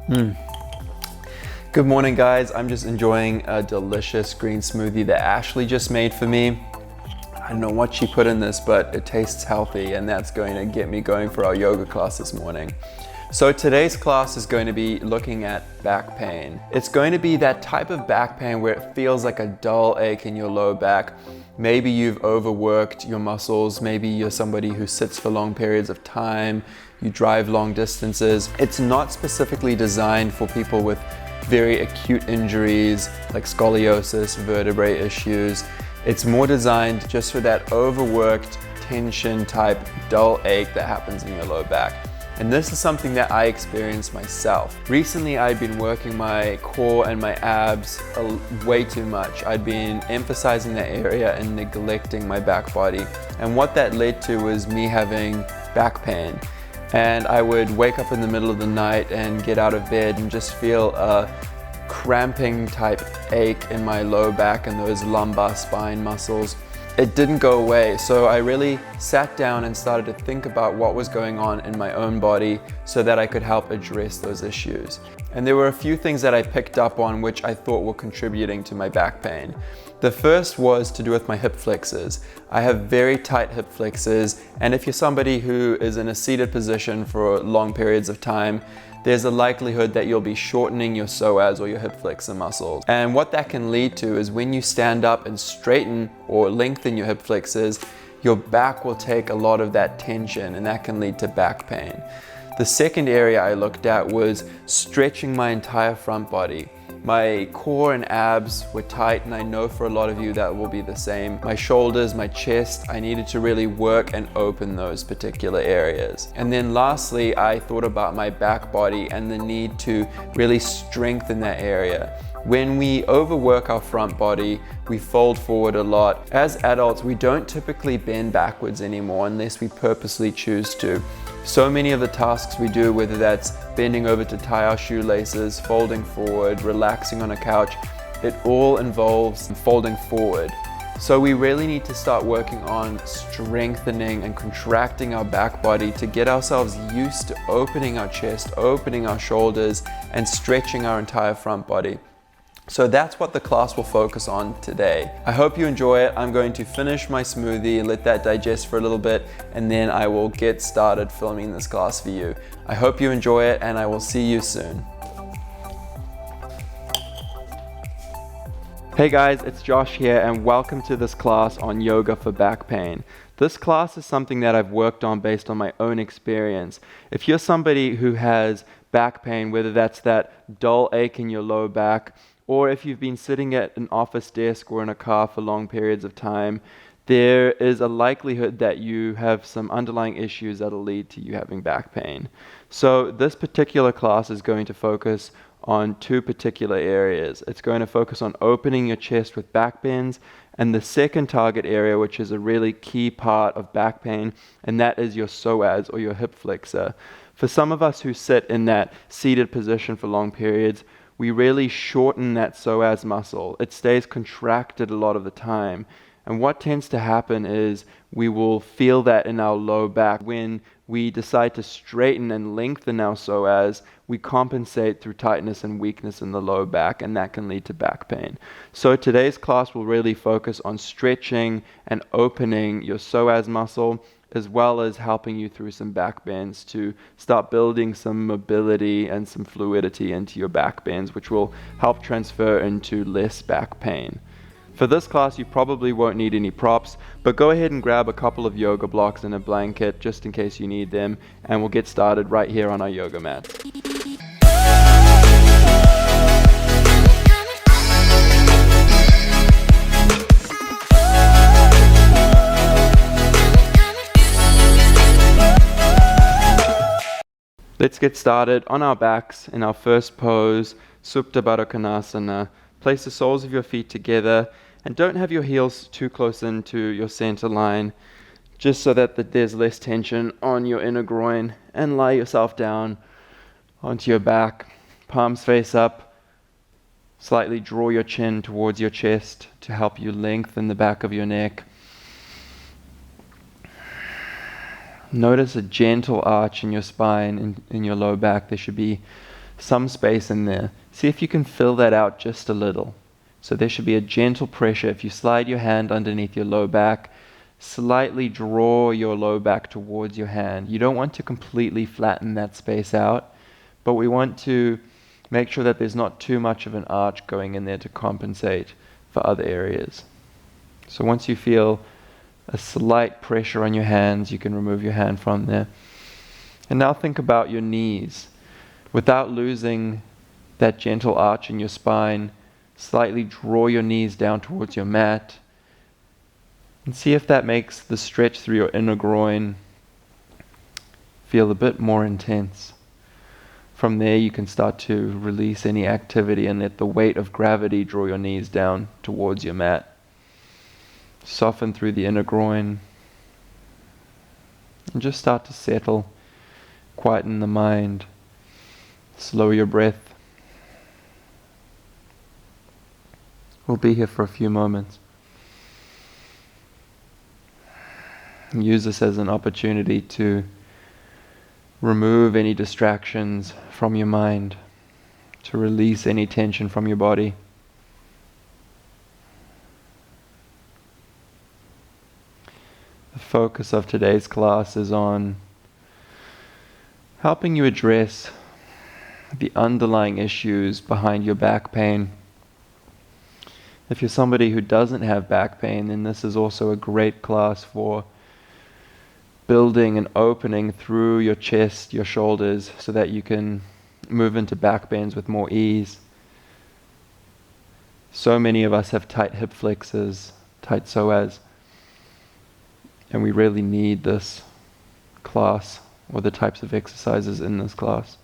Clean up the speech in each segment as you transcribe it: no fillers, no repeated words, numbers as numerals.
Good morning, guys. I'm just enjoying a delicious green smoothie that Ashley just made for me. I don't know what she put in this, but it tastes healthy, and that's going to get me going for our yoga class this morning. So today's class is going to be looking at back pain. It's going to be that type of back pain where it feels like a dull ache in your low back. Maybe you've overworked your muscles. Maybe you're somebody who sits for long periods of time. You drive long distances. It's not specifically designed for people with very acute injuries like scoliosis, vertebrae issues. It's more designed just for that overworked tension type dull ache that happens in your low back. And this is something that I experienced myself. Recently, I'd been working my core and my abs way too much. I'd been emphasizing that area and neglecting my back body. And what that led to was me having back pain. And I would wake up in the middle of the night and get out of bed and just feel a cramping type ache in my low back and those lumbar spine muscles. It didn't go away, so I really sat down and started to think about what was going on in my own body so that I could help address those issues. And there were a few things that I picked up on which I thought were contributing to my back pain. The first was to do with my hip flexors. I have very tight hip flexors, and if you're somebody who is in a seated position for long periods of time, there's a likelihood that you'll be shortening your psoas or your hip flexor muscles. And what that can lead to is when you stand up and straighten or lengthen your hip flexors, your back will take a lot of that tension, and that can lead to back pain. The second area I looked at was stretching my entire front body. My core and abs were tight, and I know for a lot of you that will be the same. My shoulders, my chest, I needed to really work and open those particular areas. And then lastly, I thought about my back body and the need to really strengthen that area. When we overwork our front body, we fold forward a lot. As adults, we don't typically bend backwards anymore unless we purposely choose to. So many of the tasks we do, whether that's bending over to tie our shoelaces, folding forward, relaxing on a couch, it all involves folding forward. So we really need to start working on strengthening and contracting our back body to get ourselves used to opening our chest, opening our shoulders, and stretching our entire front body. So that's what the class will focus on today. I hope you enjoy it. I'm going to finish my smoothie, let that digest for a little bit, and then I will get started filming this class for you. I hope you enjoy it, and I will see you soon. Hey guys, it's Josh here, and welcome to this class on yoga for back pain. This class is something that I've worked on based on my own experience. If you're somebody who has back pain, whether that's that dull ache in your low back, or if you've been sitting at an office desk or in a car for long periods of time, there is a likelihood that you have some underlying issues that'll lead to you having back pain. So this particular class is going to focus on two particular areas. It's going to focus on opening your chest with back bends, and the second target area, which is a really key part of back pain, and that is your psoas or your hip flexor. For some of us who sit in that seated position for long periods, we really shorten that psoas muscle. It stays contracted a lot of the time. And what tends to happen is we will feel that in our low back. When we decide to straighten and lengthen our psoas, we compensate through tightness and weakness in the low back, and that can lead to back pain. So today's class will really focus on stretching and opening your psoas muscle, as well as helping you through some back bends to start building some mobility and some fluidity into your back bends, which will help transfer into less back pain. For this class, you probably won't need any props, but go ahead and grab a couple of yoga blocks and a blanket just in case you need them, and we'll get started right here on our yoga mat. Let's get started on our backs in our first pose, Supta konasana. Place the soles of your feet together and don't have your heels too close into your center line, just so that there's less tension on your inner groin, and lie yourself down onto your back, palms face up. Slightly draw your chin towards your chest to help you lengthen the back of your neck. Notice a gentle arch in your spine, in your low back. There should be some space in there. See if you can fill that out just a little. So there should be a gentle pressure. If you slide your hand underneath your low back, slightly draw your low back towards your hand. You don't want to completely flatten that space out, but we want to make sure that there's not too much of an arch going in there to compensate for other areas. So once you feel a slight pressure on your hands, you can remove your hand from there. And now think about your knees. Without losing that gentle arch in your spine, slightly draw your knees down towards your mat and see if that makes the stretch through your inner groin feel a bit more intense. From there you can start to release any activity and let the weight of gravity draw your knees down towards your mat. Soften through the inner groin and just start to settle, quieten the mind, slow your breath. We'll be here for a few moments. Use this as an opportunity to remove any distractions from your mind, to release any tension from your body. The focus of today's class is on helping you address the underlying issues behind your back pain. If you're somebody who doesn't have back pain, then this is also a great class for building an opening through your chest, your shoulders, so that you can move into back bends with more ease. So many of us have tight hip flexors, tight psoas, and we really need this class or the types of exercises in this class.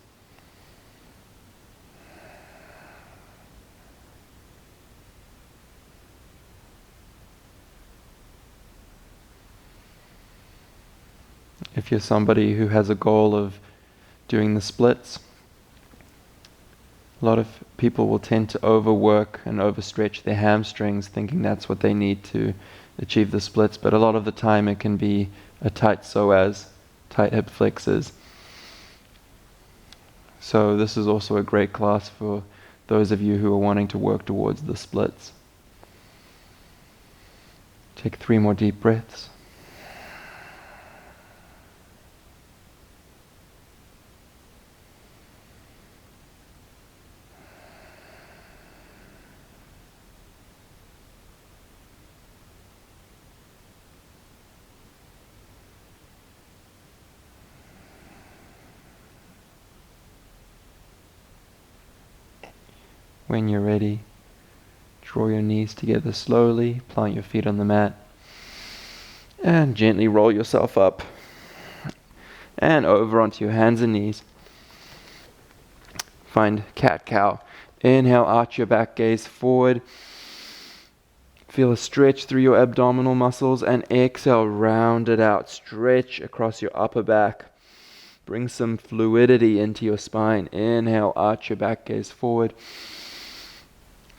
If you're somebody who has a goal of doing the splits, a lot of people will tend to overwork and overstretch their hamstrings thinking that's what they need to achieve the splits, but a lot of the time it can be a tight psoas, tight hip flexors. So this is also a great class for those of you who are wanting to work towards the splits. Take 3 more deep breaths. When you're ready, draw your knees together slowly, plant your feet on the mat, and gently roll yourself up and over onto your hands and knees. Find cat-cow. Inhale, arch your back, gaze forward. Feel a stretch through your abdominal muscles, and exhale, round it out. Stretch across your upper back. Bring some fluidity into your spine. Inhale, arch your back, gaze forward.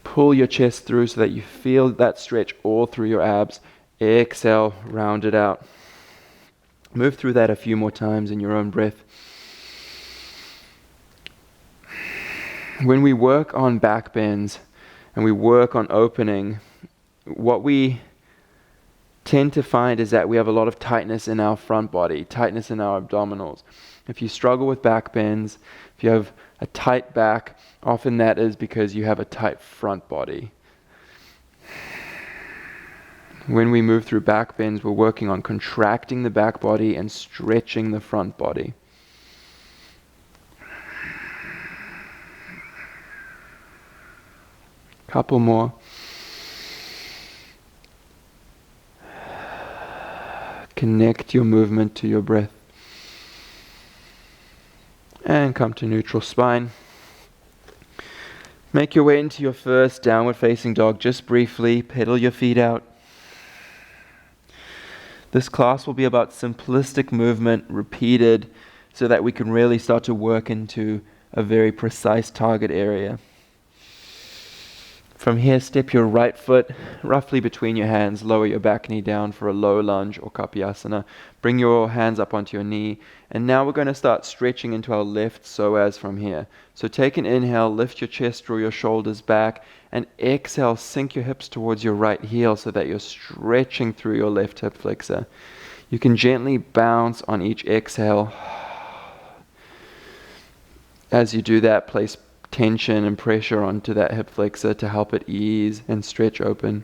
Pull your chest through so that you feel that stretch all through your abs. Exhale, round it out. Move through that a few more times in your own breath. When we work on back bends and we work on opening, what we tend to find is that we have a lot of tightness in our front body, tightness in our abdominals. If you struggle with back bends, if you have a tight back, often that is because you have a tight front body. When we move through back bends, we're working on contracting the back body and stretching the front body. Couple more. Connect your movement to your breath. And come to neutral spine. Make your way into your first downward facing dog just briefly. Pedal your feet out. This class will be about simplistic movement repeated so that we can really start to work into a very precise target area. From here, step your right foot roughly between your hands, lower your back knee down for a low lunge or kapiyasana. Bring your hands up onto your knee, and now we're going to start stretching into our left psoas from here. So take an inhale, lift your chest, draw your shoulders back, and exhale, sink your hips towards your right heel so that you're stretching through your left hip flexor. You can gently bounce on each exhale. As you do that, place tension and pressure onto that hip flexor to help it ease and stretch open.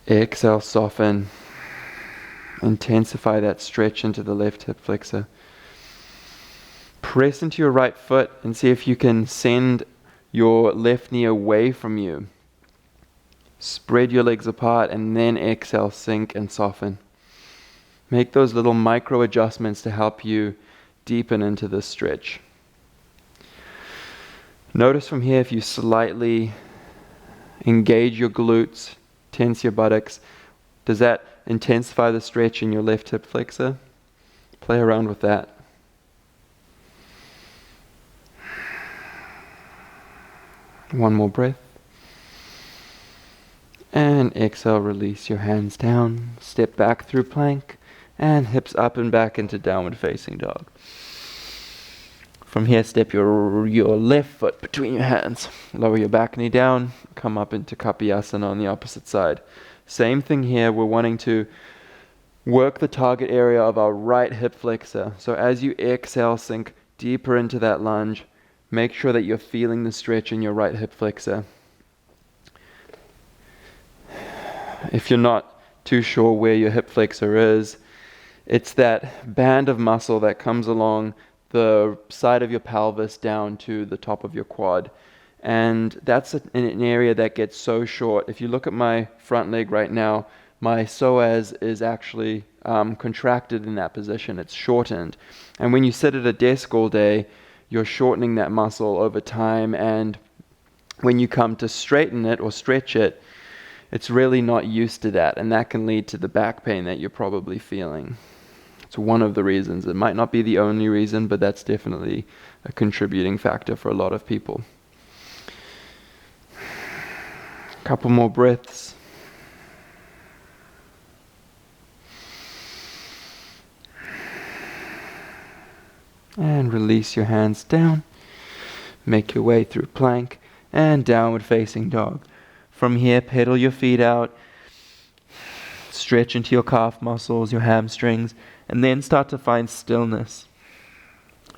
Exhale, soften. Intensify that stretch into the left hip flexor. Press into your right foot and see if you can send your left knee away from you. Spread your legs apart and then exhale, sink and soften. Make those little micro adjustments to help you deepen into this stretch. Notice from here if you slightly engage your glutes, tense your buttocks, does that intensify the stretch in your left hip flexor? Play around with that. One more breath. And exhale, release your hands down, step back through plank, and hips up and back into downward facing dog. From here, step your left foot between your hands. Lower your back knee down, come up into kapiyasana on the opposite side. Same thing here, we're wanting to work the target area of our right hip flexor. So as you exhale, sink deeper into that lunge. Make sure that you're feeling the stretch in your right hip flexor. If you're not too sure where your hip flexor is, it's that band of muscle that comes along the side of your pelvis down to the top of your quad. And that's an area that gets so short. If you look at my front leg right now, my psoas is actually contracted in that position. It's shortened. And when you sit at a desk all day, you're shortening that muscle over time. And when you come to straighten it or stretch it, it's really not used to that. And that can lead to the back pain that you're probably feeling. It's one of the reasons. It might not be the only reason, but that's definitely a contributing factor for a lot of people. A couple more breaths. And release your hands down. Make your way through plank and downward facing dog. From here, pedal your feet out. Stretch into your calf muscles, your hamstrings, and then start to find stillness.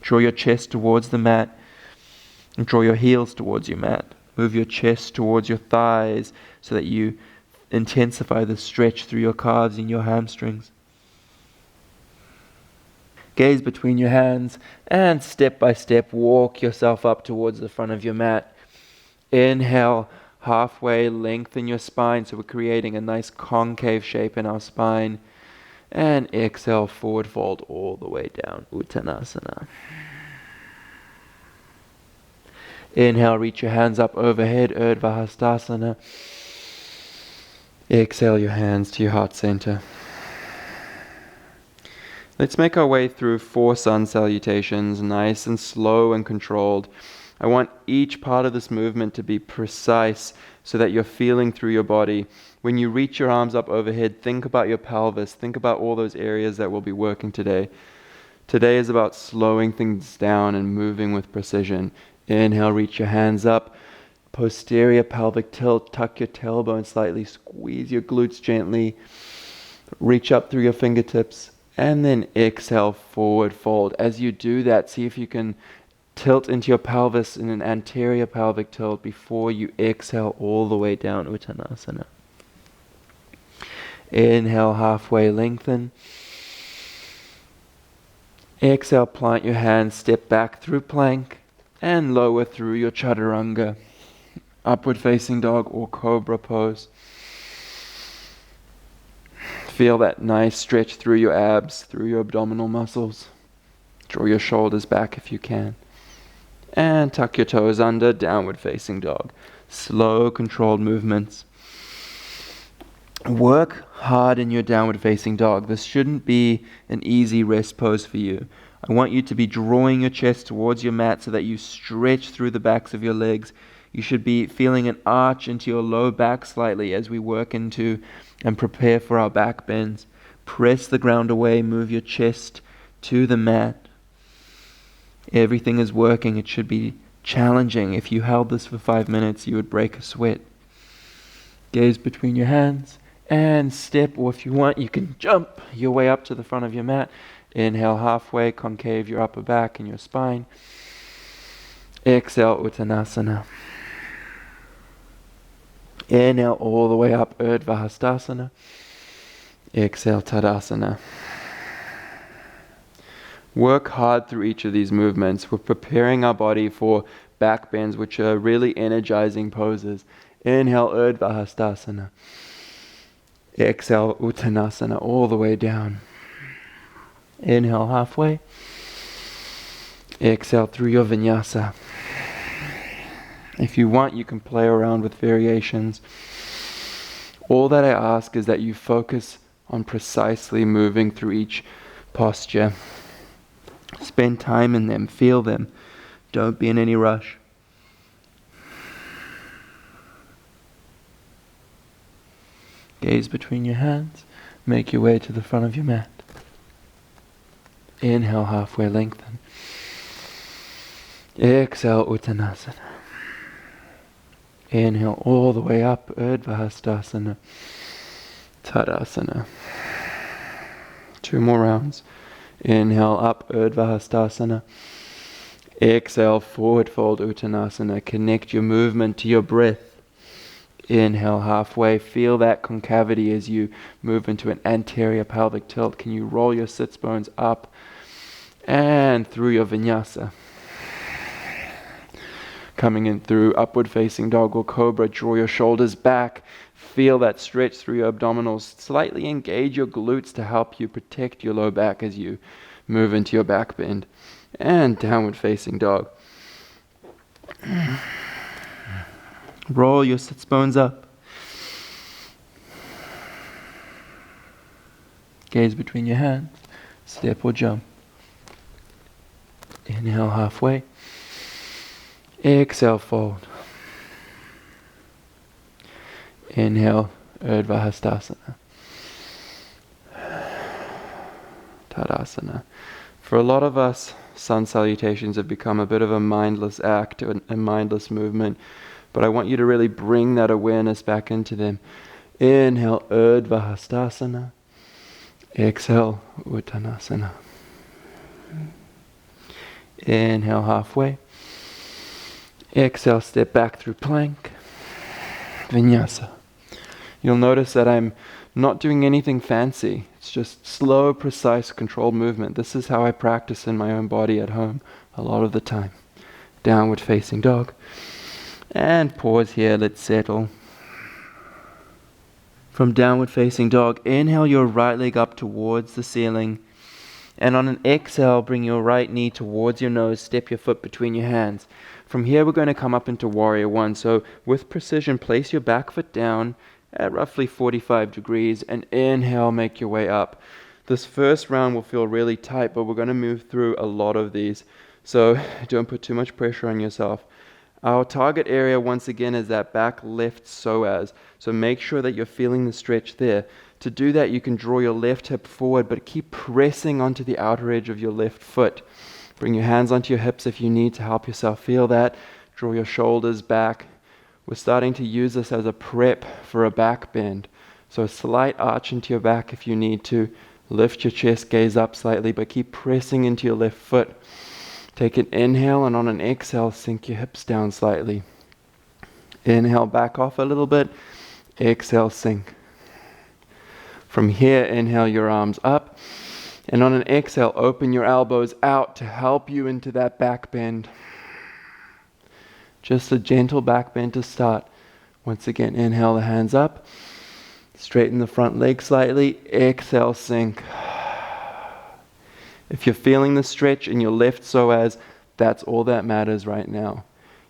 Draw your chest towards the mat and draw your heels towards your mat. Move your chest towards your thighs so that you intensify the stretch through your calves and your hamstrings. Gaze between your hands and step by step walk yourself up towards the front of your mat. Inhale, halfway lengthen your spine so we're creating a nice concave shape in our spine. And exhale, forward fold all the way down, Uttanasana. Inhale, reach your hands up overhead, Urdhva Hastasana. Exhale your hands to your heart center. Let's make our way through 4 sun salutations, nice and slow and controlled. I want each part of this movement to be precise so that you're feeling through your body. When you reach your arms up overhead, think about your pelvis. Think about all those areas that we'll be working today. Today is about slowing things down and moving with precision. Inhale, reach your hands up. Posterior pelvic tilt, tuck your tailbone slightly, squeeze your glutes gently. Reach up through your fingertips. And then exhale, forward fold. As you do that, see if you can tilt into your pelvis in an anterior pelvic tilt before you exhale all the way down, Uttanasana. Inhale, halfway lengthen. Exhale, plant your hands, step back through plank and lower through your chaturanga. Upward facing dog or cobra pose. Feel that nice stretch through your abs, through your abdominal muscles. Draw your shoulders back if you can. And tuck your toes under, downward facing dog. Slow, controlled movements. Work hard in your downward facing dog. This shouldn't be an easy rest pose for you. I want you to be drawing your chest towards your mat so that you stretch through the backs of your legs. You should be feeling an arch into your low back slightly as we work into and prepare for our back bends. Press the ground away, move your chest to the mat. Everything is working. It should be challenging. If you held this for 5 minutes, you would break a sweat. Gaze between your hands and step, or if you want, you can jump your way up to the front of your mat. Inhale halfway, concave your upper back and your spine. Exhale, Uttanasana. Inhale all the way up, Urdhva Hastasana. Exhale, Tadasana. Work hard through each of these movements. We're preparing our body for back bends, which are really energizing poses. Inhale, Urdhva Hastasana. Exhale, Uttanasana, all the way down. Inhale halfway. Exhale through your vinyasa. If you want, you can play around with variations. All that I ask is that you focus on precisely moving through each posture. Spend time in them, feel them. Don't be in any rush. Gaze between your hands. Make your way to the front of your mat. Inhale, halfway lengthen. Exhale, Uttanasana. Inhale all the way up, Urdhva Hastasana, Tadasana. 2 more rounds. Inhale up, Urdhva Hastasana. Exhale, forward fold, Uttanasana. Connect your movement to your breath. Inhale halfway. Feel that concavity as you move into an anterior pelvic tilt. Can you roll your sits bones up and through your vinyasa? Coming in through upward facing dog or cobra, draw your shoulders back. Feel that stretch through your abdominals. Slightly engage your glutes to help you protect your low back as you move into your back bend. And downward facing dog. Roll your sits bones up. Gaze between your hands. Step or jump. Inhale halfway. Exhale, fold. Inhale, Urdhva Hastasana. Tadasana. For a lot of us, sun salutations have become a bit of a mindless act, a mindless movement, but I want you to really bring that awareness back into them. Inhale, Urdhva Hastasana. Exhale, Uttanasana. Inhale, halfway. Exhale, step back through plank. Vinyasa. You'll notice that I'm not doing anything fancy. It's just slow, precise, controlled movement. This is how I practice in my own body at home a lot of the time. Downward facing dog. And pause here, let's settle. From downward facing dog, inhale your right leg up towards the ceiling. And on an exhale, bring your right knee towards your nose, step your foot between your hands. From here, we're going to come up into Warrior One. So with precision, place your back foot down at roughly 45 degrees and inhale, make your way up. This first round will feel really tight, but we're going to move through a lot of these. So don't put too much pressure on yourself. Our target area, once again, is that back left psoas. So make sure that you're feeling the stretch there. To do that, you can draw your left hip forward, but keep pressing onto the outer edge of your left foot. Bring your hands onto your hips if you need to help yourself feel that. Draw your shoulders back. We're starting to use this as a prep for a back bend. So a slight arch into your back if you need to. Lift your chest, gaze up slightly, but keep pressing into your left foot. Take an inhale, and on an exhale, sink your hips down slightly. Inhale, back off a little bit. Exhale, sink. From here, inhale your arms up. And on an exhale, open your elbows out to help you into that back bend. Just a gentle back bend to start. Once again, inhale the hands up. Straighten the front leg slightly. Exhale, sink. If you're feeling the stretch in your left psoas, that's all that matters right now.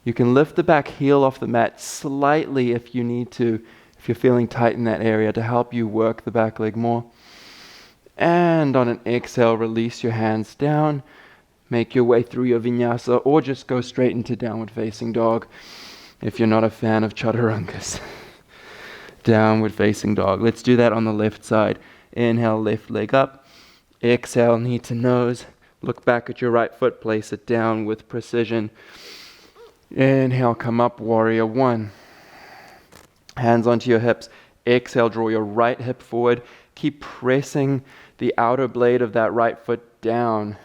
You can lift the back heel off the mat slightly if you need to, if you're feeling tight in that area, to help you work the back leg more. And on an exhale, release your hands down. Make your way through your vinyasa, or just go straight into downward facing dog. if you're not a fan of chaturangas. Downward facing dog. Let's do that on the left side. Inhale, left leg up. Exhale, knee to nose. Look back at your right foot, place it down with precision. Inhale, come up, warrior one. Hands onto your hips. Exhale, draw your right hip forward. Keep pressing the outer blade of that right foot down.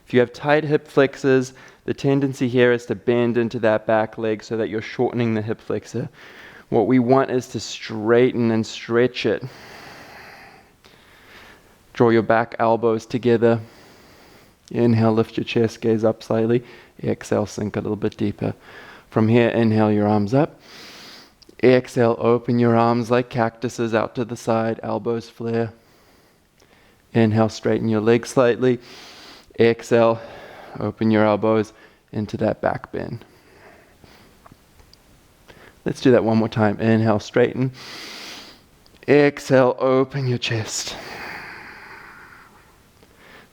If you have tight hip flexors, the tendency here is to bend into that back leg so that you're shortening the hip flexor. What we want is to straighten and stretch it. Draw your back elbows together. Inhale, lift your chest, gaze up slightly. Exhale, sink a little bit deeper. From here, inhale your arms up. Exhale, open your arms like cactuses out to the side, elbows flare. Inhale, straighten your legs slightly. Exhale, open your elbows into that back bend. Let's do that one more time. Inhale, straighten. Exhale, open your chest.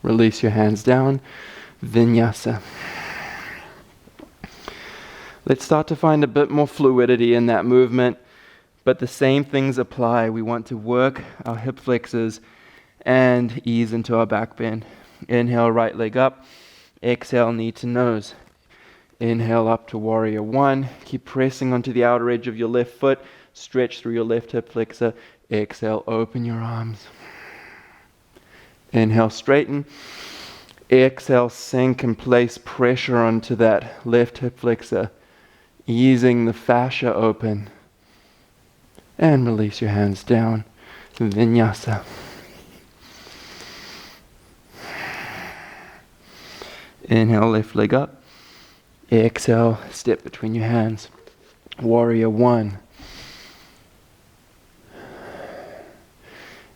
Release your hands down. Vinyasa. Let's start to find a bit more fluidity in that movement, but the same things apply. We want to work our hip flexors and ease into our back bend. Inhale, right leg up. Exhale, knee to nose. Inhale up to warrior one. Keep pressing onto the outer edge of your left foot. Stretch through your left hip flexor. Exhale, open your arms. Inhale, straighten. Exhale, sink and place pressure onto that left hip flexor, easing the fascia open. And release your hands down. Vinyasa. Inhale, left leg up. Exhale, step between your hands. Warrior one.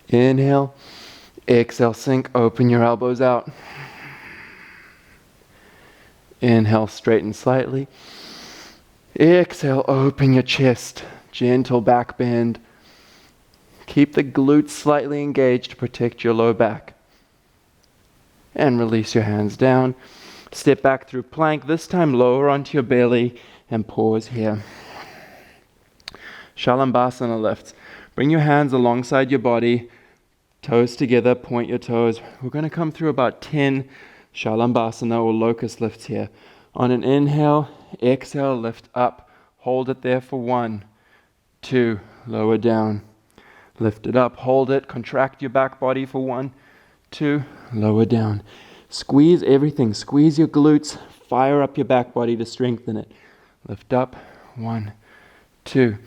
Inhale. Exhale, sink, open your elbows out. Inhale, straighten slightly. Exhale, open your chest. Gentle back bend. Keep the glutes slightly engaged to protect your low back. And release your hands down. Step back through plank, this time lower onto your belly and pause here. Shalambhasana lifts. Bring your hands alongside your body, toes together, point your toes. We're going to come through about 10 Shalambhasana or locust lifts here. On an inhale, exhale, lift up. Hold it there for 1, 2, lower down. Lift it up, hold it, contract your back body for 1, 2, lower down. Squeeze everything, squeeze your glutes, fire up your back body to strengthen it. Lift up, 1, 2.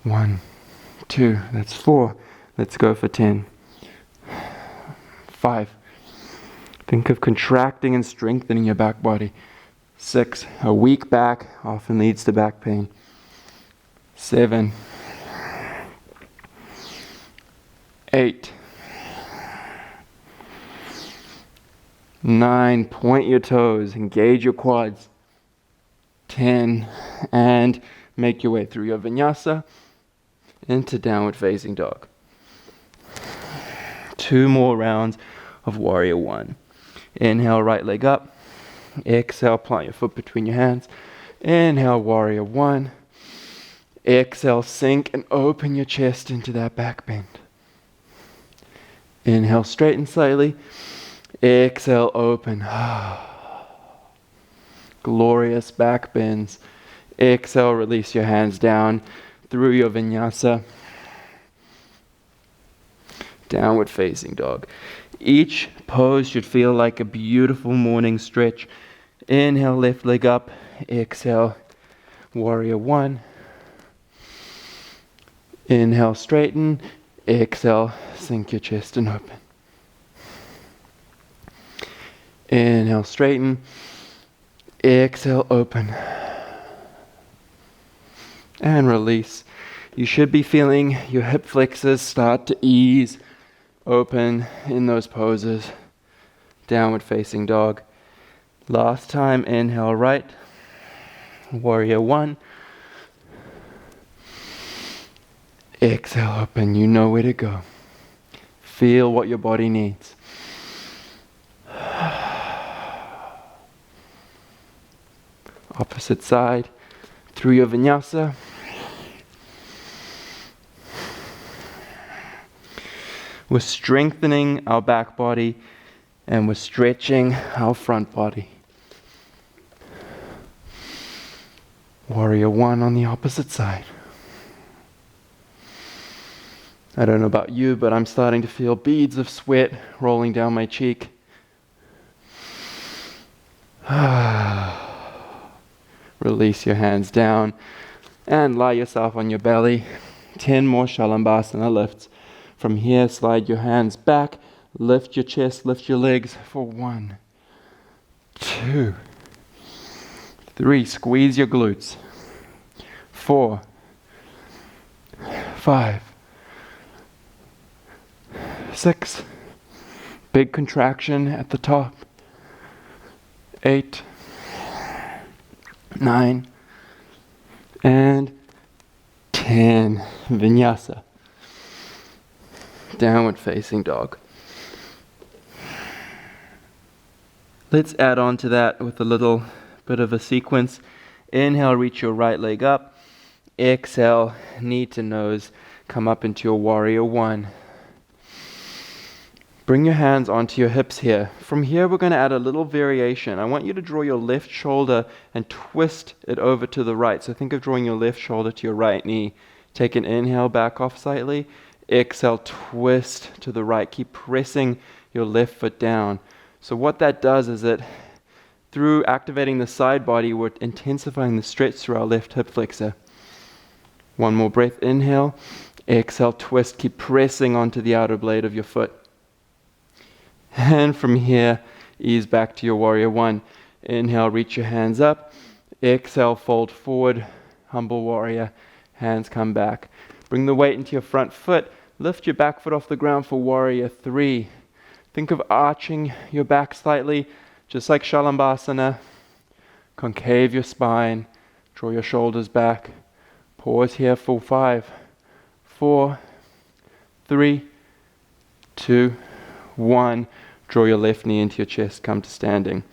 1, 2, that's 4. Let's go for 10. 5. Think of contracting and strengthening your back body. 6. A weak back often leads to back pain. 7. 8. 9. Point your toes, engage your quads. 10. And make your way through your vinyasa into downward facing dog. 2 more rounds of warrior one. Inhale, right leg up. Exhale, plant your foot between your hands. Inhale, warrior one. Exhale, sink and open your chest into that back bend. Inhale, straighten slightly. Exhale, open. Glorious back bends. Exhale, release your hands down through your vinyasa. Downward facing dog. Each pose should feel like a beautiful morning stretch. Inhale, left leg up. Exhale, warrior one. Inhale, straighten. Exhale, sink your chest and open. Inhale, straighten. Exhale, open. And release. You should be feeling your hip flexors start to ease, open in those poses. Downward facing dog. Last time, inhale right. Warrior one. Exhale, open. You know where to go. Feel what your body needs. Opposite side, through your vinyasa. We're strengthening our back body and we're stretching our front body. Warrior one on the opposite side. I don't know about you, but I'm starting to feel beads of sweat rolling down my cheek. Release your hands down and lie yourself on your belly. 10 more Shalambhasana lifts. From here, slide your hands back, lift your chest, lift your legs for 1, 2, 3. Squeeze your glutes. 4, 5, 6. Big contraction at the top. 8, 9, and 10. Vinyasa. Downward facing dog. Let's add on to that with a little bit of a sequence. Inhale, reach your right leg up. Exhale, knee to nose, come up into your warrior one. Bring your hands onto your hips here. From here, we're going to add a little variation. I want you to draw your left shoulder and twist it over to the right. So think of drawing your left shoulder to your right knee. Take an inhale, back off slightly. Exhale, twist to the right. Keep pressing your left foot down. So what that does is that through activating the side body, we're intensifying the stretch through our left hip flexor. One more breath. Inhale. Exhale, twist. Keep pressing onto the outer blade of your foot. And from here, ease back to your warrior one. Inhale, reach your hands up. Exhale, fold forward. Humble warrior. Hands come back. Bring the weight into your front foot. Lift your back foot off the ground for warrior three. Think of arching your back slightly, just like Shalambhasana. Concave your spine. Draw your shoulders back. Pause here for 5, 4, 3, 2, 1. Draw your left knee into your chest. Come to standing.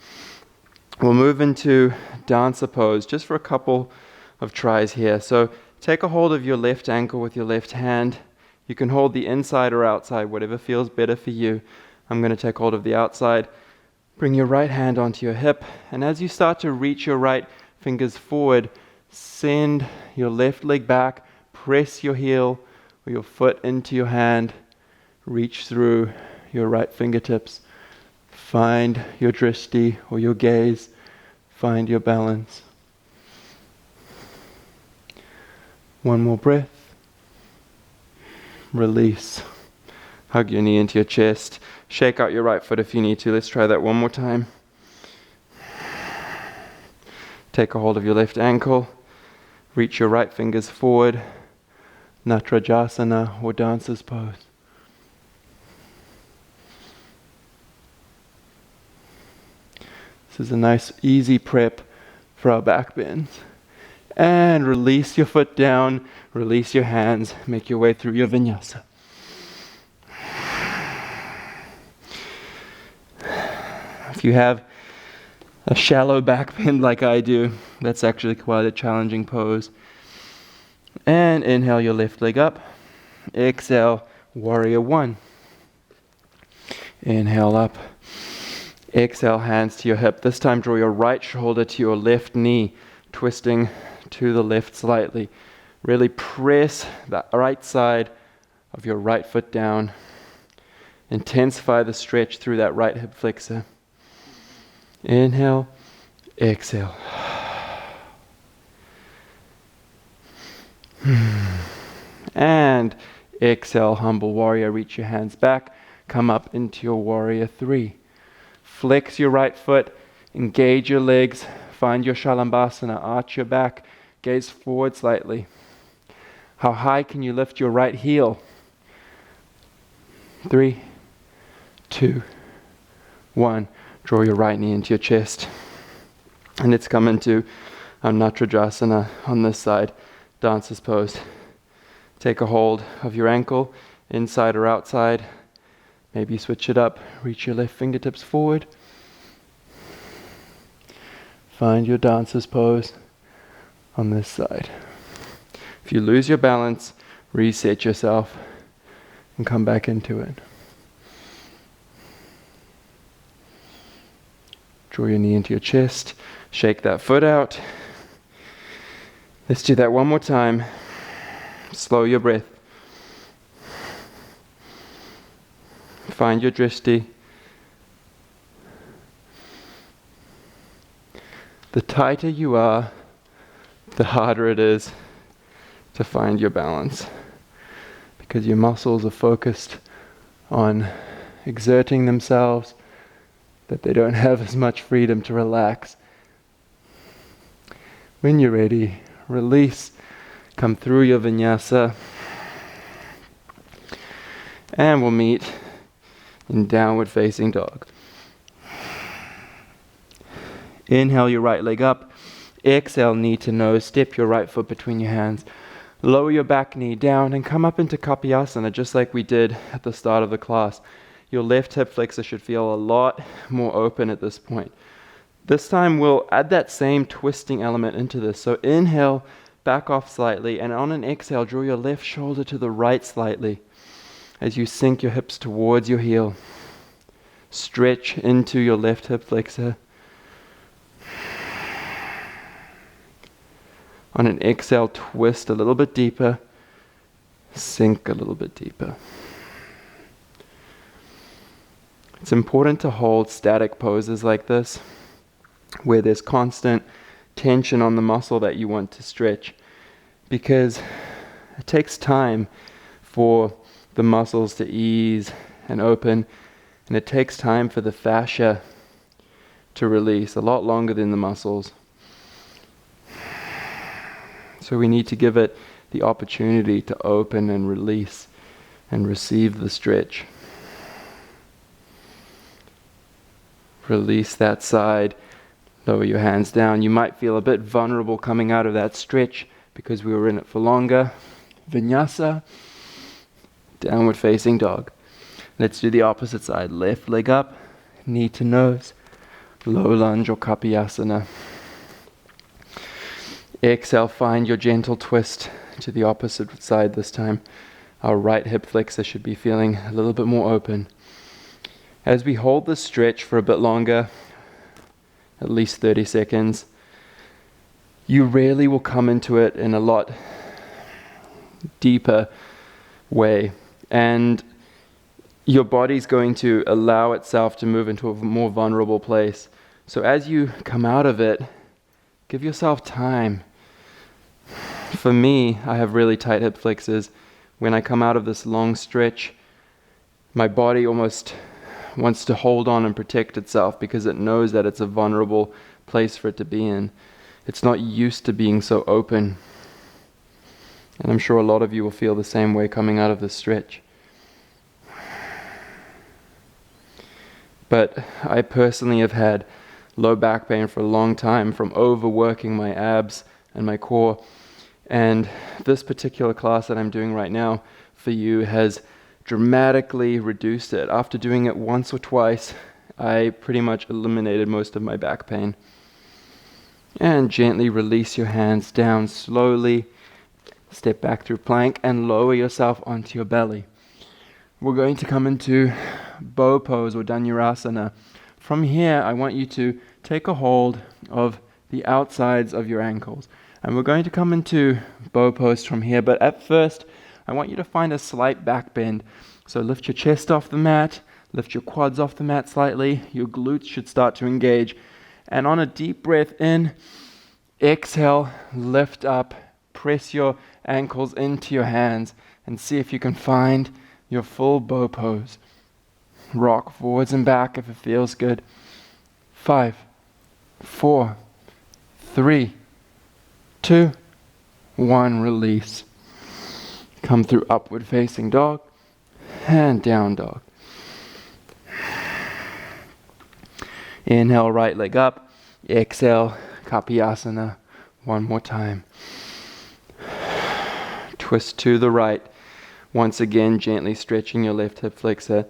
We'll move into dancer pose just for a couple of tries here. So take a hold of your left ankle with your left hand. You can hold the inside or outside, whatever feels better for you. I'm going to take hold of the outside. Bring your right hand onto your hip. And as you start to reach your right fingers forward, send your left leg back. Press your heel or your foot into your hand. Reach through your right fingertips. Find your drishti or your gaze. Find your balance. One more breath. Release. Hug your knee into your chest. Shake out your right foot if you need to. Let's try that one more time. Take a hold of your left ankle. Reach your right fingers forward. Natrajasana or dancer's pose. This is a nice easy prep for our back bends. And release your foot down, release your hands, make your way through your vinyasa. If you have a shallow back bend like I do, that's actually quite a challenging pose. And inhale your left leg up. Exhale, warrior one. Inhale up. Exhale, hands to your hip. This time draw your right shoulder to your left knee, twisting to the left slightly. Really press the right side of your right foot down. Intensify the stretch through that right hip flexor. Inhale, exhale. And exhale, humble warrior. Reach your hands back. Come up into your warrior three. Flex your right foot. Engage your legs. Find your Shalambhasana. Arch your back. Gaze forward slightly. How high can you lift your right heel? 3, 2, 1. Draw your right knee into your chest. And let's come into Natrajasana on this side. Dancer's pose. Take a hold of your ankle, inside or outside. Maybe switch it up. Reach your left fingertips forward. Find your dancer's pose on this side. If you lose your balance, reset yourself and come back into it. Draw your knee into your chest, shake that foot out. Let's do that one more time. Slow your breath. Find your drishti. The tighter you are, the harder it is to find your balance, because your muscles are focused on exerting themselves, that they don't have as much freedom to relax. When you're ready, release, come through your vinyasa, and we'll meet in downward facing dog. Inhale your right leg up, exhale knee to nose, step your right foot between your hands, lower your back knee down and come up into kapiyasana just like we did at the start of the class. Your left hip flexor should feel a lot more open at this point. This time we'll add that same twisting element into this. So inhale, back off slightly, and on an exhale, draw your left shoulder to the right slightly as you sink your hips towards your heel. Stretch into your left hip flexor. On an exhale, twist a little bit deeper, sink a little bit deeper. It's important to hold static poses like this, where there's constant tension on the muscle that you want to stretch, because it takes time for the muscles to ease and open, and it takes time for the fascia to release, a lot longer than the muscles. So we need to give it the opportunity to open and release and receive the stretch. Release that side, lower your hands down. You might feel a bit vulnerable coming out of that stretch because we were in it for longer. Vinyasa, downward facing dog. Let's do the opposite side. Left leg up, knee to nose, low lunge or kapiyasana. Exhale, find your gentle twist to the opposite side this time. Our right hip flexor should be feeling a little bit more open. As we hold this stretch for a bit longer, at least 30 seconds, you really will come into it in a lot deeper way. And your body's going to allow itself to move into a more vulnerable place. So as you come out of it, give yourself time. For me, I have really tight hip flexors. When I come out of this long stretch, my body almost wants to hold on and protect itself because it knows that it's a vulnerable place for it to be in. It's not used to being so open. And I'm sure a lot of you will feel the same way coming out of this stretch. But I personally have had low back pain for a long time from overworking my abs and my core. And this particular class that I'm doing right now for you has dramatically reduced it. After doing it once or twice, I pretty much eliminated most of my back pain. And gently release your hands down slowly. Step back through plank and lower yourself onto your belly. We're going to come into bow pose or dhanurasana. From here, I want you to take a hold of the outsides of your ankles. And we're going to come into bow pose from here. But at first, I want you to find a slight back bend. So lift your chest off the mat, lift your quads off the mat slightly. Your glutes should start to engage. And on a deep breath in, exhale, lift up, press your ankles into your hands and see if you can find your full bow pose. Rock forwards and back if it feels good. 5, 4, 3, 2, 1, release. Come through upward facing dog and down dog. Inhale, right leg up. Exhale, kapiyasana. One more time. Twist to the right. Once again, gently stretching your left hip flexor.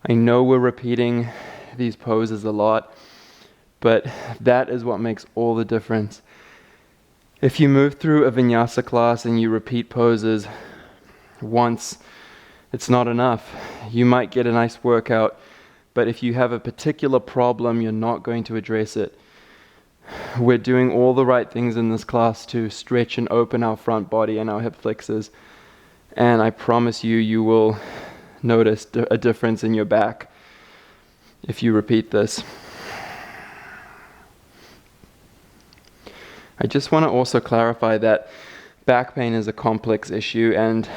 I know we're repeating these poses a lot, but that is what makes all the difference. If you move through a vinyasa class and you repeat poses once, it's not enough. You might get a nice workout, but if you have a particular problem, you're not going to address it. We're doing all the right things in this class to stretch and open our front body and our hip flexors, and I promise you, you will notice a difference in your back if you repeat this. I just want to also clarify that back pain is a complex issue, and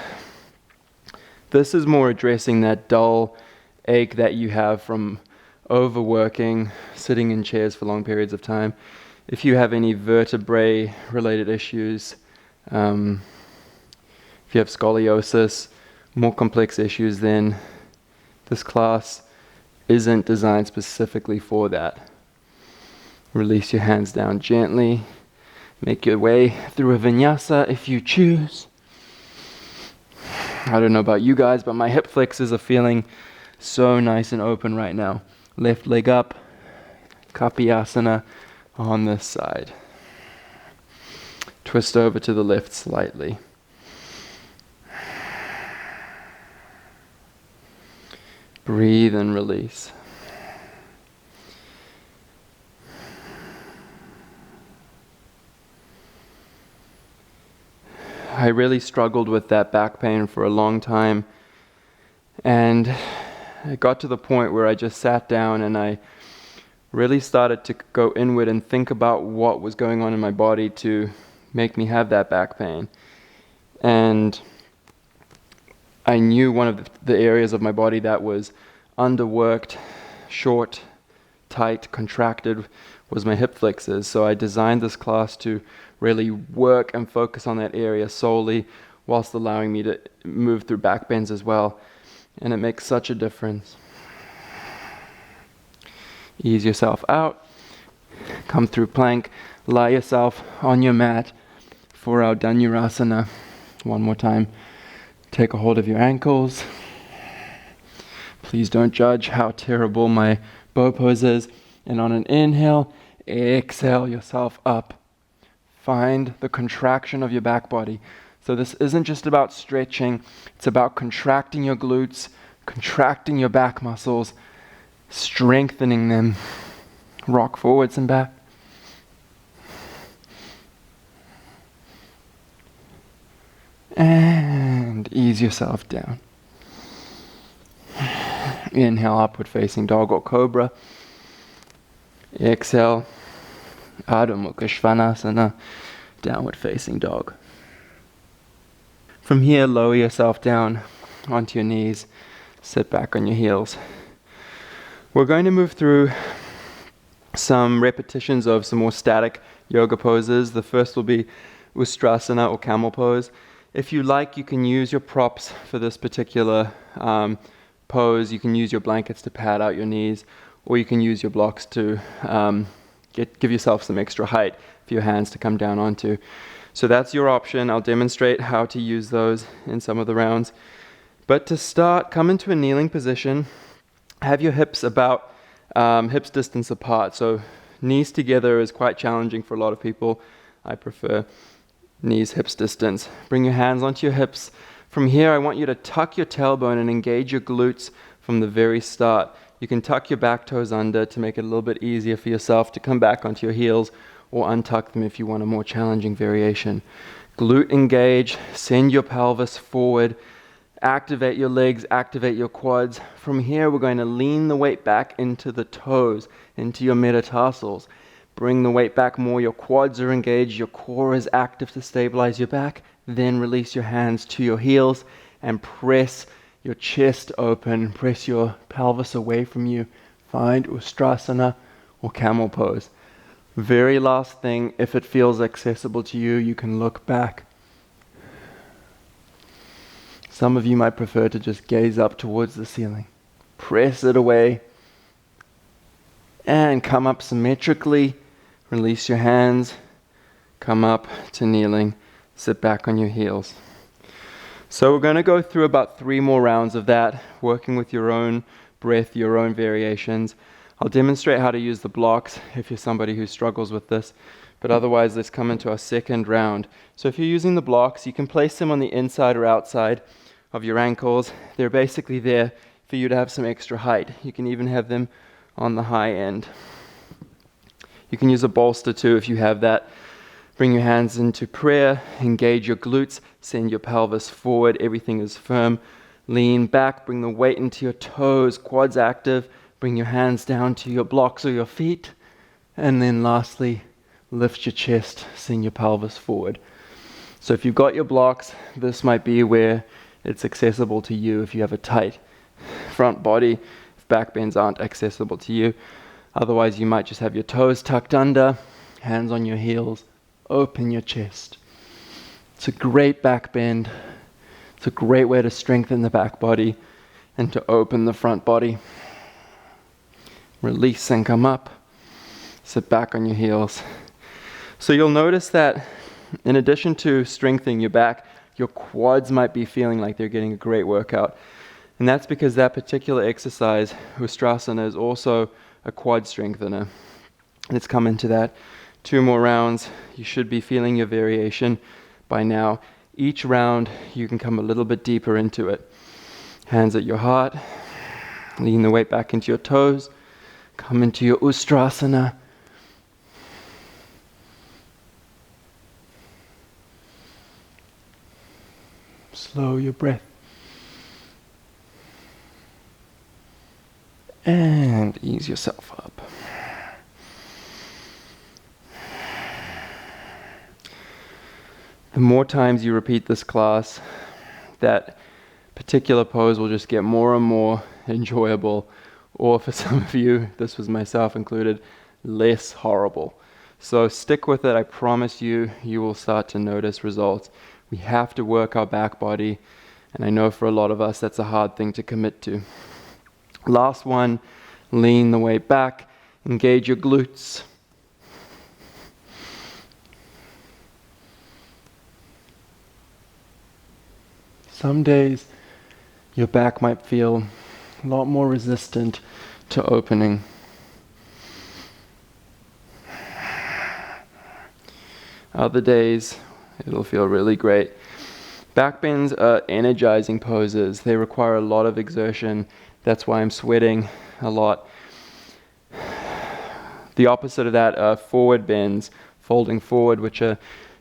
this is more addressing that dull ache that you have from overworking, sitting in chairs for long periods of time. If you have any vertebrae related issues, if you have scoliosis, more complex issues, then this class isn't designed specifically for that. Release your hands down gently. Make your way through a vinyasa if you choose. I don't know about you guys, but my hip flexors are feeling so nice and open right now. Left leg up, kapiyasana on this side. Twist over to the left slightly. Breathe and release. I really struggled with that back pain for a long time, and it got to the point where I just sat down and I really started to go inward and think about what was going on in my body to make me have that back pain. And I knew one of the areas of my body that was underworked, short, tight, contracted was my hip flexors. So I designed this class to really work and focus on that area solely, whilst allowing me to move through back bends as well. And it makes such a difference. Ease yourself out. Come through plank. Lie yourself on your mat for our Dhanurasana. One more time. Take a hold of your ankles. Please don't judge how terrible my bow pose is. And on an inhale, exhale yourself up. Find the contraction of your back body. So this isn't just about stretching, it's about contracting your glutes, contracting your back muscles, strengthening them. Rock forwards and back. And ease yourself down. Inhale, upward facing dog or cobra. Exhale, Adho Mukha Svanasana, downward facing dog. From here, lower yourself down onto your knees, sit back on your heels. We're going to move through some repetitions of some more static yoga poses. The first will be Ustrasana or camel pose. If you like, you can use your props for this particular pose. You can use your blankets to pad out your knees, or you can use your blocks to give yourself some extra height for your hands to come down onto. So that's your option. I'll demonstrate how to use those in some of the rounds. But to start, come into a kneeling position. Have your hips about hips distance apart. So knees together is quite challenging for a lot of people. I prefer knees hips distance. Bring your hands onto your hips. From here, I want you to tuck your tailbone and engage your glutes from the very start. You can tuck your back toes under to make it a little bit easier for yourself to come back onto your heels, or untuck them if you want a more challenging variation. Glute engage, send your pelvis forward, activate your legs, activate your quads. From here, we're going to lean the weight back into the toes, into your metatarsals. Bring the weight back more, your quads are engaged, your core is active to stabilize your back. Then release your hands to your heels and press your chest open, press your pelvis away from you. Find Ustrasana or camel pose. Very last thing, if it feels accessible to you, you can look back. Some of you might prefer to just gaze up towards the ceiling. Press it away and come up symmetrically. Release your hands, come up to kneeling, sit back on your heels. So we're going to go through about 3 more rounds of that, working with your own breath, your own variations. I'll demonstrate how to use the blocks if you're somebody who struggles with this, but otherwise let's come into our second round. So if you're using the blocks, you can place them on the inside or outside of your ankles. They're basically there for you to have some extra height. You can even have them on the high end. You can use a bolster too if you have that. Bring your hands into prayer, engage your glutes, send your pelvis forward, everything is firm. Lean back, bring the weight into your toes, quads active. Bring your hands down to your blocks or your feet. And then lastly, lift your chest, send your pelvis forward. So if you've got your blocks, this might be where it's accessible to you if you have a tight front body, if back bends aren't accessible to you. Otherwise, you might just have your toes tucked under, hands on your heels, open your chest. It's a great back bend. It's a great way to strengthen the back body and to open the front body. Release and come up. Sit back on your heels. So you'll notice that in addition to strengthening your back, your quads might be feeling like they're getting a great workout. And that's because that particular exercise, Ustrasana, is also a quad strengthener. Let's come into that. 2 more rounds. You should be feeling your variation by now. Each round, you can come a little bit deeper into it. Hands at your heart. Lean the weight back into your toes. Come into your Ustrasana. Slow your breath. And ease yourself up. The more times you repeat this class, that particular pose will just get more and more enjoyable, or for some of you, this was myself included, less horrible. So stick with it. I promise you, you will start to notice results. We have to work our back body, and I know for a lot of us that's a hard thing to commit to. Last one, lean the weight back, engage your glutes. Some days your back might feel a lot more resistant to opening. Other days it'll feel really great. Back bends are energizing poses. They require a lot of exertion. That's why I'm sweating a lot. The opposite of that are forward bends, folding forward, which are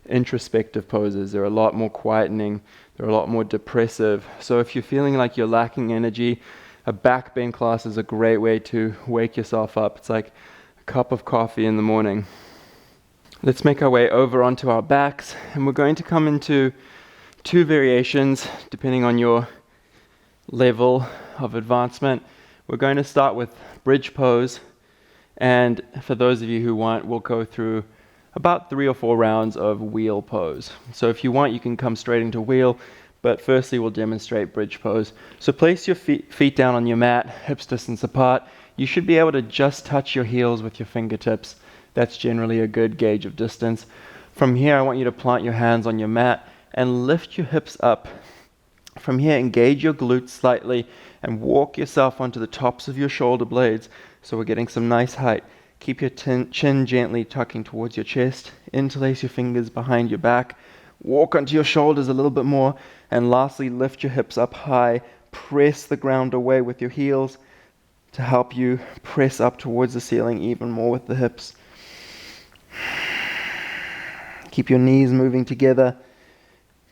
introspective poses. They're a lot more quietening. They're a lot more depressive. So if you're feeling like you're lacking energy, a back bend class is a great way to wake yourself up. It's like a cup of coffee in the morning. Let's make our way over onto our backs, and we're going to come into 2 variations depending on your level of advancement. We're going to start with bridge pose, and for those of you who want, we'll go through about 3 or 4 rounds of wheel pose. So if you want, you can come straight into wheel, but firstly we'll demonstrate bridge pose. So place your feet down on your mat, hips distance apart. You should be able to just touch your heels with your fingertips. That's generally a good gauge of distance. From here, I want you to plant your hands on your mat and lift your hips up. From here, engage your glutes slightly and walk yourself onto the tops of your shoulder blades so we're getting some nice height. Keep your chin gently tucking towards your chest. Interlace your fingers behind your back. Walk onto your shoulders a little bit more. And lastly, lift your hips up high. Press the ground away with your heels to help you press up towards the ceiling even more with the hips. Keep your knees moving together.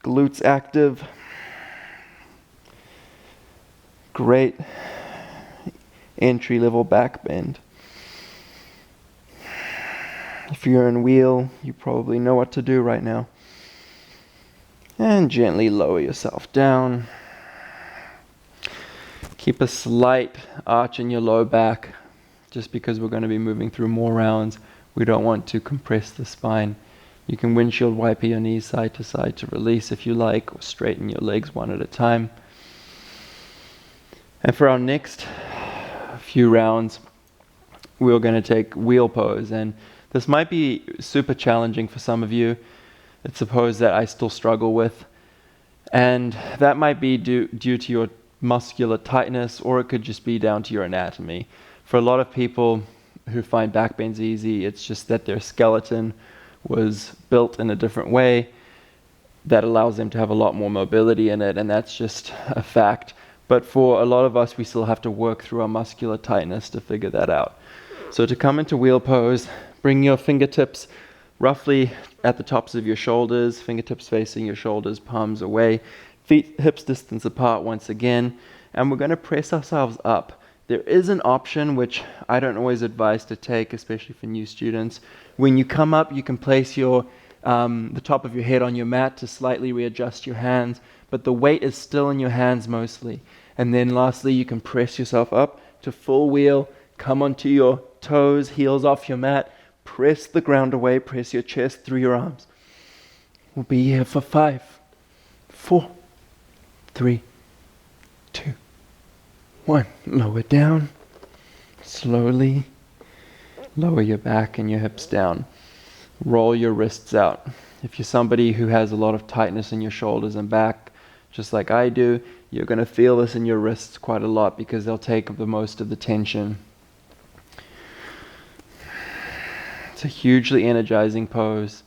Glutes active. Great entry-level back bend. If you're in wheel, you probably know what to do right now. And gently lower yourself down. Keep a slight arch in your low back, just because we're going to be moving through more rounds. We don't want to compress the spine. You can windshield wiper your knees side to side to release if you like, or straighten your legs one at a time. And for our next few rounds, we're going to take wheel pose, and this might be super challenging for some of you. It's a pose that I still struggle with, and that might be due to your muscular tightness, or it could just be down to your anatomy. For a lot of people who find back bends easy, it's just that their skeleton was built in a different way that allows them to have a lot more mobility in it, and that's just a fact. But for a lot of us, we still have to work through our muscular tightness to figure that out. So to come into wheel pose, bring your fingertips roughly at the tops of your shoulders, fingertips facing your shoulders, palms away, feet hips distance apart once again, and we're going to press ourselves up. There is an option which I don't always advise to take, especially for new students. When you come up, you can place your the top of your head on your mat to slightly readjust your hands, but the weight is still in your hands mostly. And then lastly, you can press yourself up to full wheel, come onto your toes, heels off your mat, press the ground away, press your chest through your arms. We'll be here for 5, 4, 3, 2, 1. Lower down. Slowly lower your back and your hips down. Roll your wrists out. If you're somebody who has a lot of tightness in your shoulders and back, just like I do, you're going to feel this in your wrists quite a lot because they'll take up the most of the tension. It's a hugely energizing pose.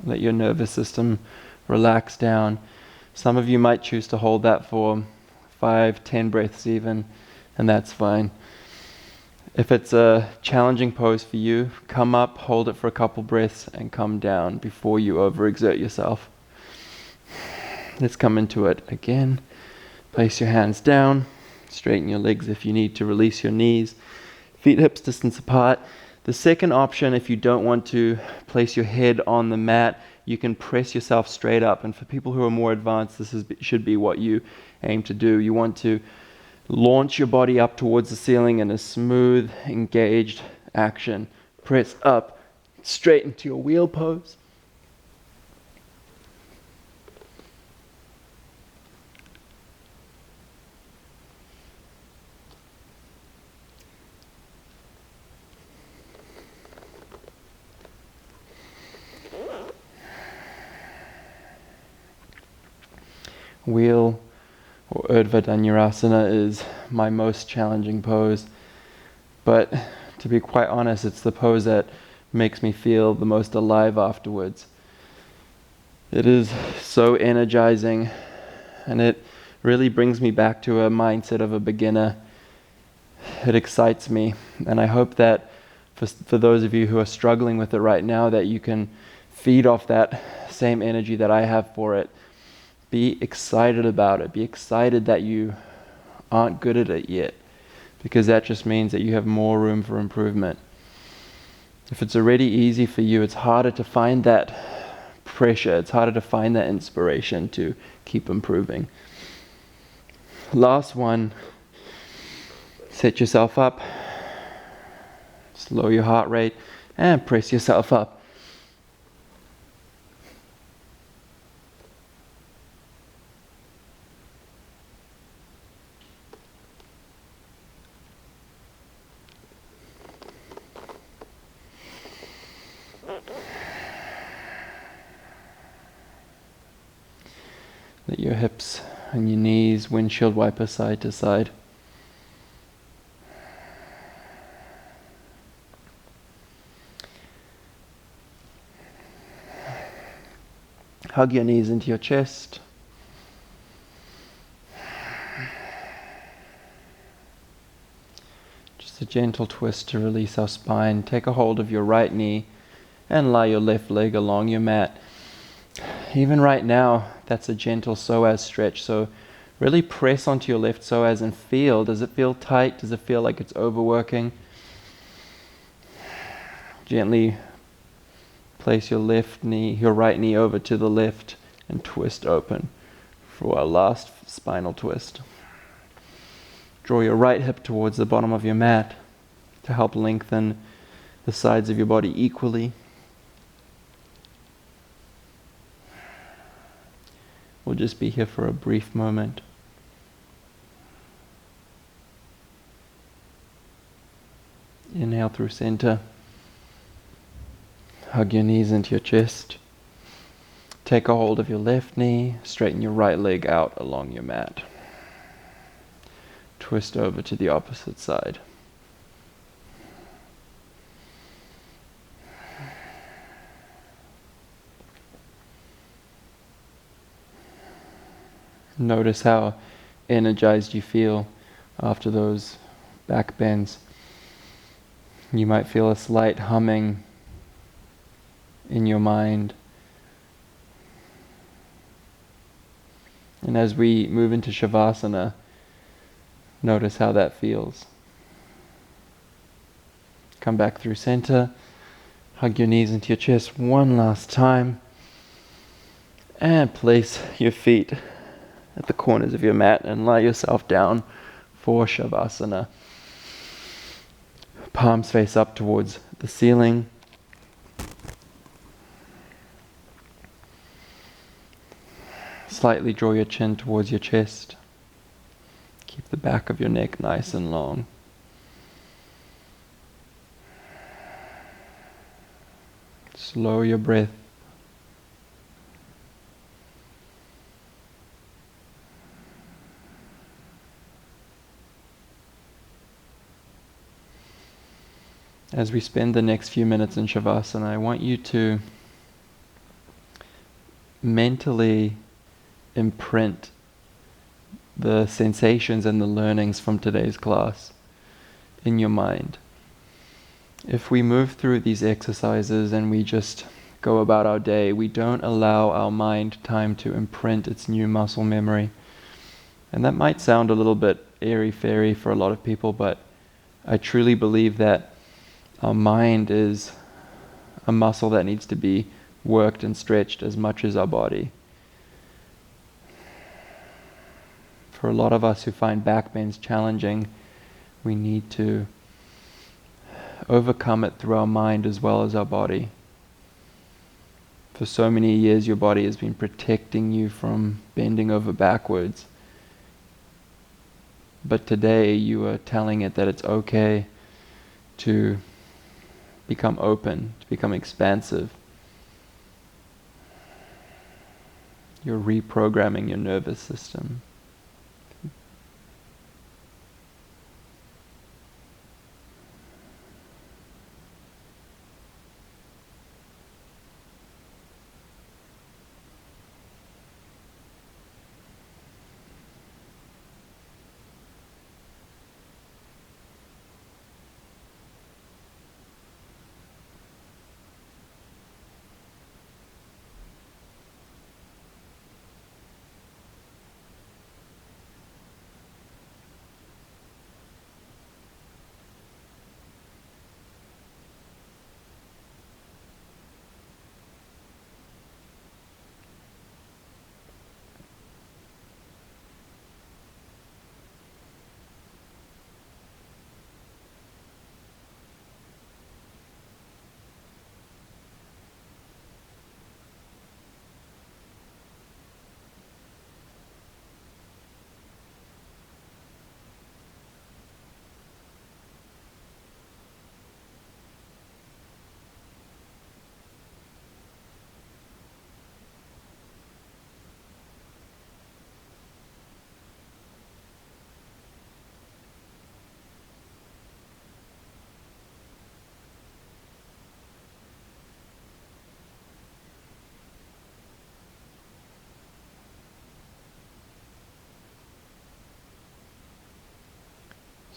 Let your nervous system relax down. Some of you might choose to hold that for 5, 10 breaths even, and that's fine. If it's a challenging pose for you, come up, hold it for a couple breaths, and come down before you overexert yourself. Let's come into it again. Place your hands down, straighten your legs if you need to, release your knees, feet hips distance apart. The second option, if you don't want to place your head on the mat, you can press yourself straight up. And for people who are more advanced, should be what you aim to do. You want to launch your body up towards the ceiling in a smooth, engaged action. Press up, straight into your wheel pose. Wheel or Urdhva Dhanurasana is my most challenging pose, but to be quite honest, it's the pose that makes me feel the most alive afterwards. It is so energizing, and it really brings me back to a mindset of a beginner. It excites me, and I hope that for those of you who are struggling with it right now, that you can feed off that same energy that I have for it. Be excited about it. Be excited that you aren't good at it yet, because that just means that you have more room for improvement. If it's already easy for you, it's harder to find that pressure. It's harder to find that inspiration to keep improving. Last one. Set yourself up. Slow your heart rate and press yourself up. Let your hips and your knees windshield wiper side to side. Hug your knees into your chest. Just a gentle twist to release our spine. Take a hold of your right knee and lie your left leg along your mat. Even right now, that's a gentle psoas stretch, so really press onto your left psoas and feel. Does it feel tight? Does it feel like it's overworking? Gently place your right knee over to the left and twist open for our last spinal twist. Draw your right hip towards the bottom of your mat to help lengthen the sides of your body equally. We'll just be here for a brief moment. Inhale through center. Hug your knees into your chest. Take a hold of your left knee. Straighten your right leg out along your mat. twist over to the opposite side. Notice how energized you feel after those back bends. You might feel a slight humming in your mind. And as we move into Savasana, notice how that feels. Come back through center, hug your knees into your chest one last time, and place your feet at the corners of your mat and lie yourself down for Savasana. Palms face up towards the ceiling. Slightly draw your chin towards your chest. Keep the back of your neck nice and long. Slow your breath. As we spend the next few minutes in Savasana, I want you to mentally imprint the sensations and the learnings from today's class in your mind. If we move through these exercises and we just go about our day, we don't allow our mind time to imprint its new muscle memory. And that might sound a little bit airy-fairy for a lot of people, but I truly believe that our mind is a muscle that needs to be worked and stretched as much as our body. For a lot of us who find back bends challenging, we need to overcome it through our mind as well as our body. For so many years, your body has been protecting you from bending over backwards. But today, you are telling it that it's okay to become open, to become expansive. You're reprogramming your nervous system.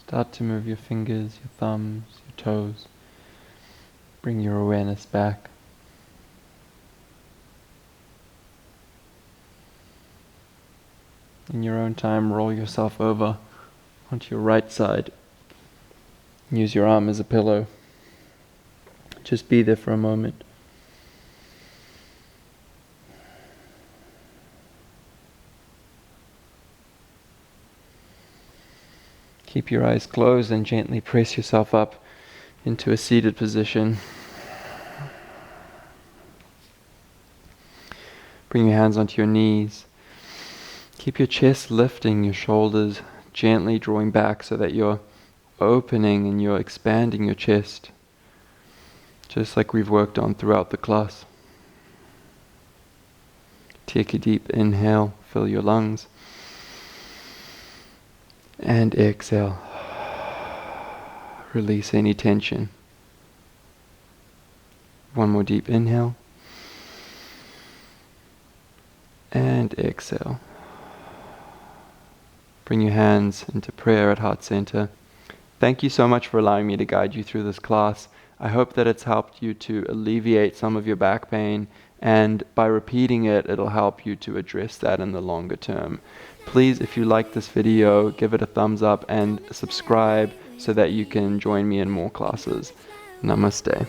Start to move your fingers, your thumbs, your toes. Bring your awareness back. In your own time, roll yourself over onto your right side. Use your arm as a pillow. Just be there for a moment. Keep your eyes closed and gently press yourself up into a seated position. Bring your hands onto your knees. Keep your chest lifting, your shoulders gently drawing back so that you're opening and you're expanding your chest, just like we've worked on throughout the class. Take a deep inhale, fill your lungs. And exhale. Release any tension. One more deep inhale. And exhale. Bring your hands into prayer at heart center. Thank you so much for allowing me to guide you through this class. I hope that it's helped you to alleviate some of your back pain, and by repeating it, it'll help you to address that in the longer term. Please, if you like this video, give it a thumbs up and subscribe so that you can join me in more classes. Namaste.